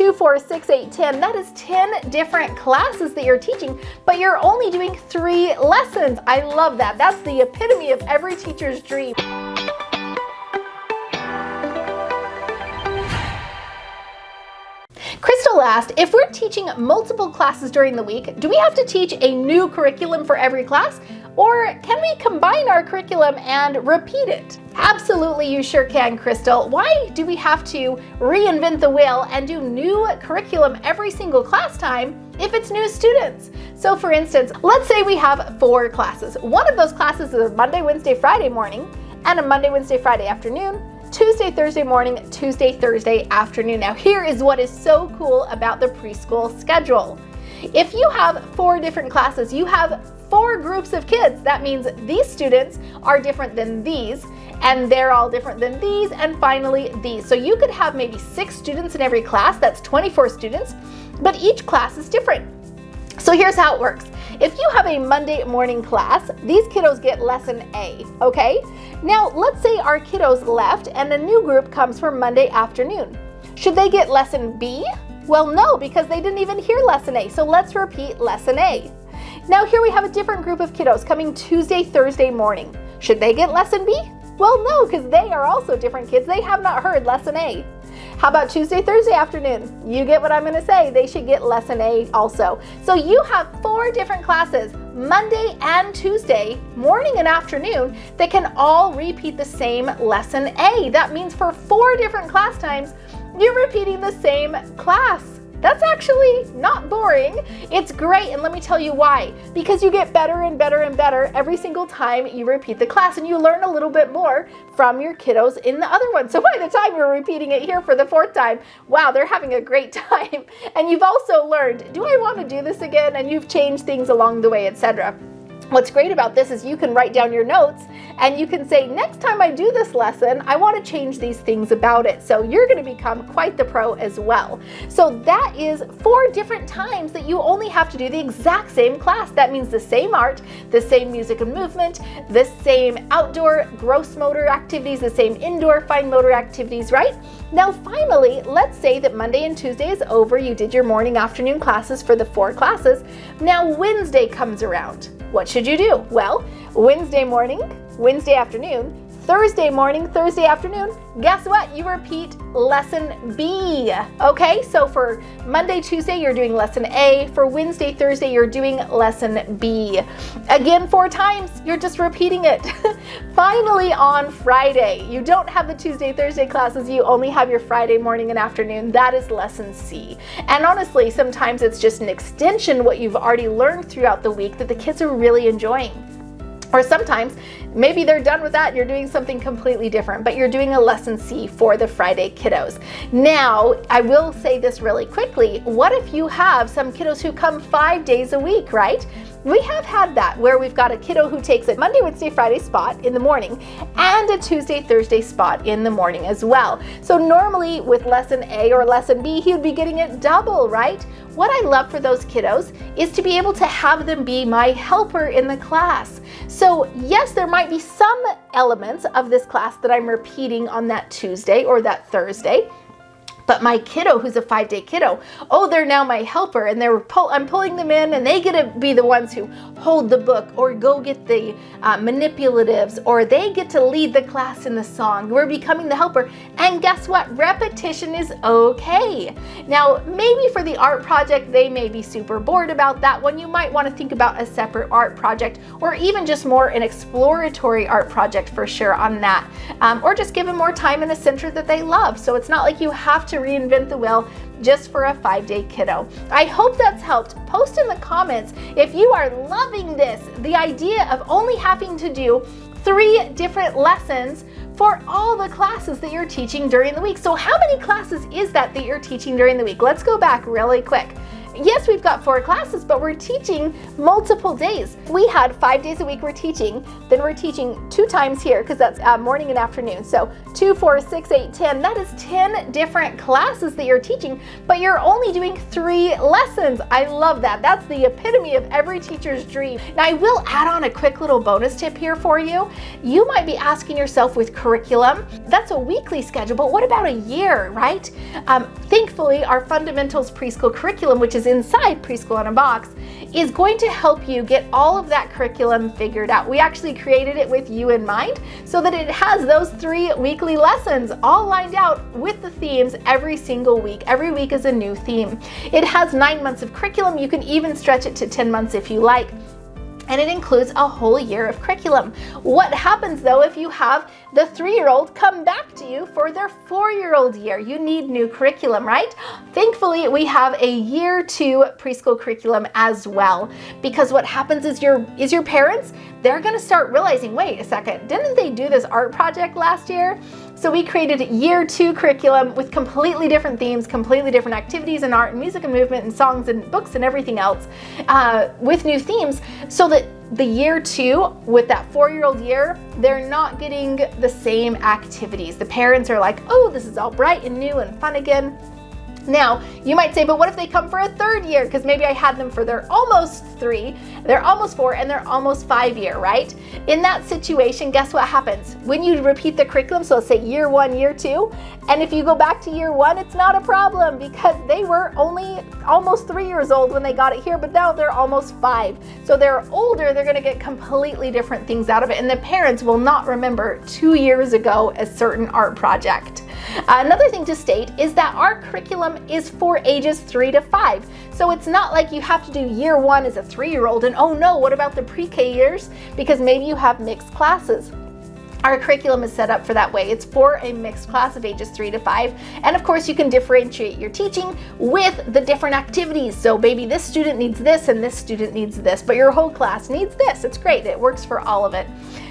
2, 4, 6, 8, 10. That is 10 different classes that you're teaching, but you're only doing 3 lessons. I love that. That's the epitome of every teacher's dream. Crystal asked, if we're teaching multiple classes during the week, do we have to teach a new curriculum for every class? Or can we combine our curriculum and repeat it? Absolutely, you sure can, Crystal. Why do we have to reinvent the wheel and do new curriculum every single class time if it's new students? So for instance, let's say we have 4 classes. One of those classes is a Monday, Wednesday, Friday morning, and a Monday, Wednesday, Friday afternoon, Tuesday, Thursday morning, Tuesday, Thursday afternoon. Now here is what is so cool about the preschool schedule. If you have 4 different classes, you have 4 groups of kids. That means these students are different than these, and they're all different than these, and finally these. So you could have maybe 6 students in every class, that's 24 students, but each class is different. So here's how it works. If you have a Monday morning class, these kiddos get lesson A, okay? Now let's say our kiddos left and a new group comes for Monday afternoon. Should they get lesson B? Well, no, because they didn't even hear lesson A. So let's repeat lesson A. Now here we have a different group of kiddos coming Tuesday, Thursday morning. Should they get lesson B? Well, no, because they are also different kids. They have not heard lesson A. How about Tuesday, Thursday afternoon? You get what I'm going to say. They should get lesson A also. So you have 4 different classes, Monday and Tuesday, morning and afternoon, that can all repeat the same lesson A. That means for 4 different class times, you're repeating the same class. That's actually not boring. It's great, and let me tell you why. Because you get better and better and better every single time you repeat the class, and you learn a little bit more from your kiddos in the other one. So by the time you're repeating it here for the 4th time, wow, they're having a great time. And you've also learned, do I want to do this again? And you've changed things along the way, etc. What's great about this is you can write down your notes and you can say, next time I do this lesson, I want to change these things about it. So you're going to become quite the pro as well. So that is 4 different times that you only have to do the exact same class. That means the same art, the same music and movement, the same outdoor gross motor activities, the same indoor fine motor activities, right? Now finally, let's say that Monday and Tuesday is over. You did your morning, afternoon classes for the 4 classes. Now Wednesday comes around. What should you do? Well, Wednesday morning, Wednesday afternoon, Thursday morning, Thursday afternoon, guess what? You repeat lesson B, okay? So for Monday, Tuesday, you're doing lesson A. For Wednesday, Thursday, you're doing lesson B. Again, 4 times, you're just repeating it. Finally, on Friday, you don't have the Tuesday, Thursday classes, you only have your Friday morning and afternoon. That is lesson C. And honestly, sometimes it's just an extension what you've already learned throughout the week that the kids are really enjoying. Or sometimes, maybe they're done with that and you're doing something completely different, but you're doing a lesson C for the Friday kiddos. Now, I will say this really quickly. What if you have some kiddos who come 5 days a week, right? We have had that where we've got a kiddo who takes a Monday, Wednesday, Friday spot in the morning and a Tuesday, Thursday spot in the morning as well. So normally with lesson A or lesson B, he would be getting it double, right? What I love for those kiddos is to be able to have them be my helper in the class. So yes, there might be some elements of this class that I'm repeating on that Tuesday or that Thursday. But my kiddo, who's a 5-day kiddo, oh, they're now my helper, and I'm pulling them in, and they get to be the ones who hold the book or go get the manipulatives, or they get to lead the class in the song. We're becoming the helper, and guess what? Repetition is okay. Now, maybe for the art project, they may be super bored about that one. You might want to think about a separate art project, or even just more an exploratory art project for sure on that, or just give them more time in a center that they love. So it's not like you have to reinvent the wheel just for a 5-day kiddo. I hope that's helped. Post in the comments if you are loving this, the idea of only having to do 3 different lessons for all the classes that you're teaching during the week. So how many classes is that you're teaching during the week? Let's go back really quick. Yes, we've got 4 classes, but we're teaching multiple days. We had 5 days a week we're teaching, then we're teaching 2 times here because that's morning and afternoon. So 2, 4, 6, 8, 10. That is 10 different classes that you're teaching, but you're only doing 3 lessons. I love that. That's the epitome of every teacher's dream. Now, I will add on a quick little bonus tip here for you. You might be asking yourself with curriculum, that's a weekly schedule, but what about a year, right? Thankfully, our Fundamentals Preschool curriculum, which is inside Preschool in a Box, is going to help you get all of that curriculum figured out. We actually created it with you in mind so that it has those 3 weekly lessons all lined out with the themes every single week. Every week is a new theme. It has 9 months of curriculum. You can even stretch it to 10 months if you like. And it includes a whole year of curriculum. What happens though if you have the 3-year-old come back to you for their 4-year-old year? You need new curriculum, right? Thankfully, we have a year 2 preschool curriculum as well, because what happens is your parents, they're gonna start realizing, wait a second, didn't they do this art project last year? So we created year 2 curriculum with completely different themes, completely different activities in art and music and movement and songs and books and everything else with new themes, so that the year 2 with that 4-year-old year, they're not getting the same activities. The parents are like, oh, this is all bright and new and fun again. Now, you might say, but what if they come for a 3rd year? Because maybe I had them for their almost 3, they're almost 4, and they're almost 5 year, right? In that situation, guess what happens? When you repeat the curriculum, so let's say year 1, year 2, and if you go back to year 1, it's not a problem because they were only almost 3 years old when they got it here, but now they're almost 5. So they're older, they're gonna get completely different things out of it, and the parents will not remember 2 years ago a certain art project. Another thing to state is that our curriculum is for ages 3 to 5. So it's not like you have to do year 1 as a 3-year-old and oh no, what about the pre-K years? Because maybe you have mixed classes. Our curriculum is set up for that way. It's for a mixed class of ages 3 to 5. And of course, you can differentiate your teaching with the different activities. So maybe this student needs this and this student needs this, but your whole class needs this. It's great. It works for all of it.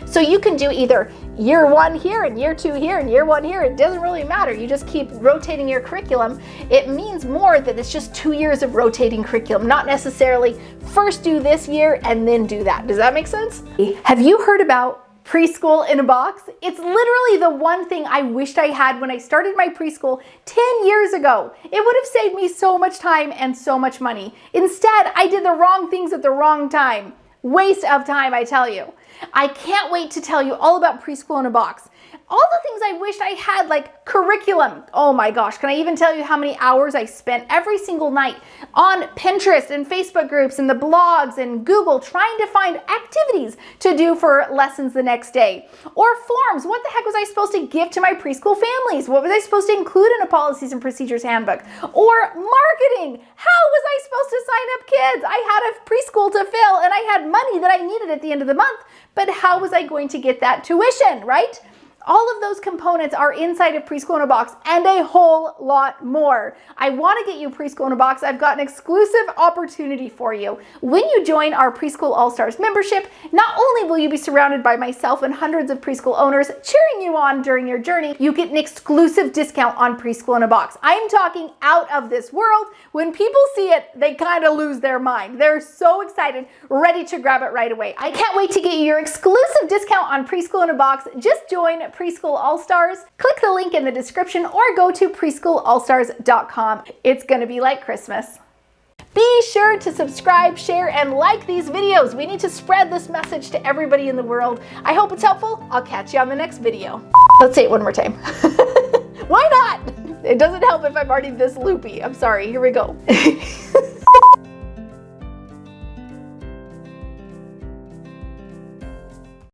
So you can do either year 1 here and year 2 here and year 1 here. It doesn't really matter. You just keep rotating your curriculum. It means more that it's just 2 years of rotating curriculum, not necessarily first do this year and then do that. Does that make sense? Have you heard about Preschool in a Box? It's literally the one thing I wished I had when I started my preschool 10 years ago. It would have saved me so much time and so much money. Instead, I did the wrong things at the wrong time. Waste of time, I tell you. I can't wait to tell you all about Preschool in a Box. All the things I wished I had, like curriculum. Oh my gosh, can I even tell you how many hours I spent every single night on Pinterest and Facebook groups and the blogs and Google trying to find activities to do for lessons the next day. Or forms. What the heck was I supposed to give to my preschool families? What was I supposed to include in a policies and procedures handbook? Or marketing. How was I supposed to sign up kids? I had a preschool to fill and I had money that I needed at the end of the month, but how was I going to get that tuition, right? All of those components are inside of Preschool in a Box and a whole lot more. I want to get you Preschool in a Box. I've got an exclusive opportunity for you. When you join our Preschool All-Stars membership, not only will you be surrounded by myself and hundreds of preschool owners cheering you on during your journey, you get an exclusive discount on Preschool in a Box. I'm talking out of this world. When people see it, they kind of lose their mind. They're so excited, ready to grab it right away. I can't wait to get you your exclusive discount on Preschool in a Box. Just join Preschool All-Stars. Click the link in the description or go to preschoolallstars.com. It's gonna be like Christmas. Be sure to subscribe, share, and like these videos. We need to spread this message to everybody in the world. I hope it's helpful. I'll catch you on the next video. Let's say it one more time. Why not? It doesn't help if I'm already this loopy. I'm sorry. Here we go.